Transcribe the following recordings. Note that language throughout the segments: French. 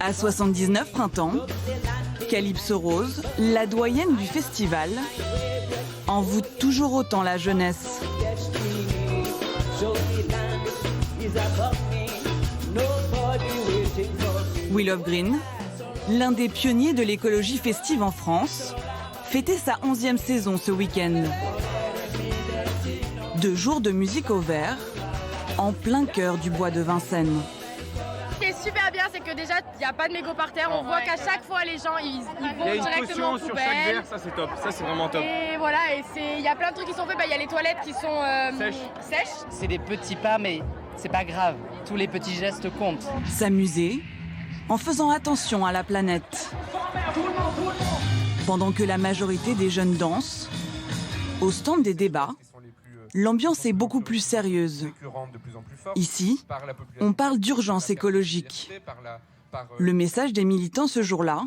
À 79 printemps, Calypso Rose, la doyenne du festival, envoûte toujours autant la jeunesse. Willow Green, l'un des pionniers de l'écologie festive en France, fêtait sa 11e saison ce week-end. 2 jours de musique au vert, en plein cœur du bois de Vincennes. Ce qui est super bien, c'est que déjà, il n'y a pas de mégots par terre. On voit qu'à chaque fois, les gens, ils vont directement aux poubelles. Sur chaque verre, ça c'est top, ça c'est vraiment top. Et voilà, il y a plein de trucs qui sont faits. Il y a les toilettes qui sont sèches. C'est des petits pas, mais c'est pas grave. Tous les petits gestes comptent. S'amuser en faisant attention à la planète. Pendant que la majorité des jeunes dansent, au stand des débats, l'ambiance est beaucoup plus sérieuse. Ici, on parle d'urgence écologique. Le message des militants ce jour-là,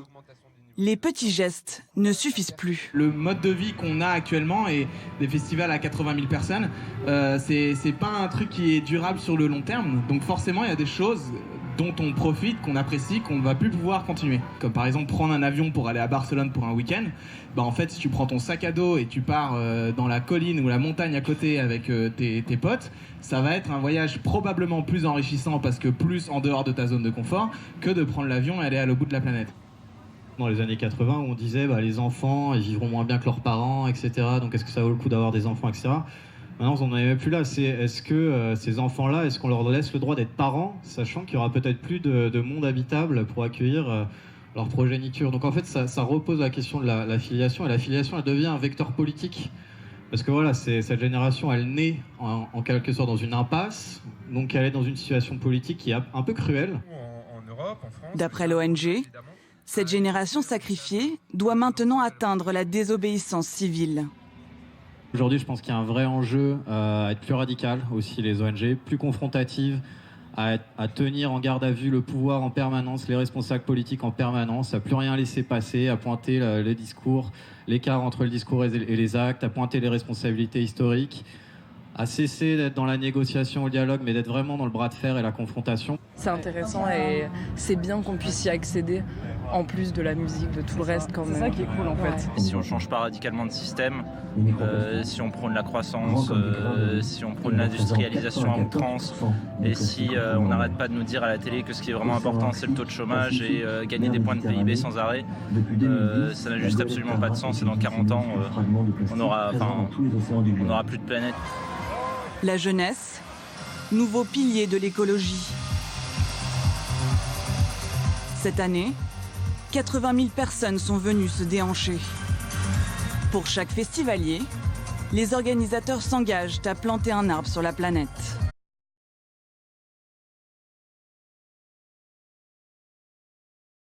les petits gestes ne suffisent plus. Le mode de vie qu'on a actuellement et des festivals à 80 000 personnes, c'est pas un truc qui est durable sur le long terme. Donc forcément, il y a des choses dont on profite, qu'on apprécie, qu'on ne va plus pouvoir continuer. Comme par exemple prendre un avion pour aller à Barcelone pour un week-end. Bah en fait, si tu prends ton sac à dos et tu pars dans la colline ou la montagne à côté avec tes potes, ça va être un voyage probablement plus enrichissant parce que plus en dehors de ta zone de confort que de prendre l'avion et aller à l'autre bout de la planète. Dans les années 80, où on disait les enfants ils vivront moins bien que leurs parents, etc. Donc est-ce que ça vaut le coup d'avoir des enfants, etc. Maintenant, on n'en est même plus là. Est-ce que ces enfants-là, est-ce qu'on leur laisse le droit d'être parents, sachant qu'il y aura peut-être plus de monde habitable pour accueillir leur progéniture. Donc en fait, ça repose la question de la filiation. Et la filiation, elle devient un vecteur politique. Parce que voilà, cette génération, elle naît en quelque sorte dans une impasse. Donc elle est dans une situation politique qui est un peu cruelle. D'après l'ONG, cette génération sacrifiée doit maintenant atteindre la désobéissance civile. Aujourd'hui, je pense qu'il y a un vrai enjeu à être plus radical, aussi les ONG, plus confrontative, à tenir en garde à vue le pouvoir en permanence, les responsables politiques en permanence, à plus rien laisser passer, à pointer les discours, l'écart entre le discours et les actes, à pointer les responsabilités historiques, à cesser d'être dans la négociation, le dialogue, mais d'être vraiment dans le bras de fer et la confrontation. C'est intéressant et c'est bien qu'on puisse y accéder, en plus de la musique, de tout le reste quand même. C'est ça qui est cool en fait. Si on ne change pas radicalement de système, si on prône la croissance, si on prône l'industrialisation à outrance, et si on n'arrête pas de nous dire à la télé que ce qui est vraiment important c'est le taux de chômage et gagner des points de PIB sans arrêt, ça n'a juste absolument pas de sens et dans 40 ans on n'aura plus de planète. La jeunesse, nouveau pilier de l'écologie. Cette année, 80 000 personnes sont venues se déhancher. Pour chaque festivalier, les organisateurs s'engagent à planter un arbre sur la planète.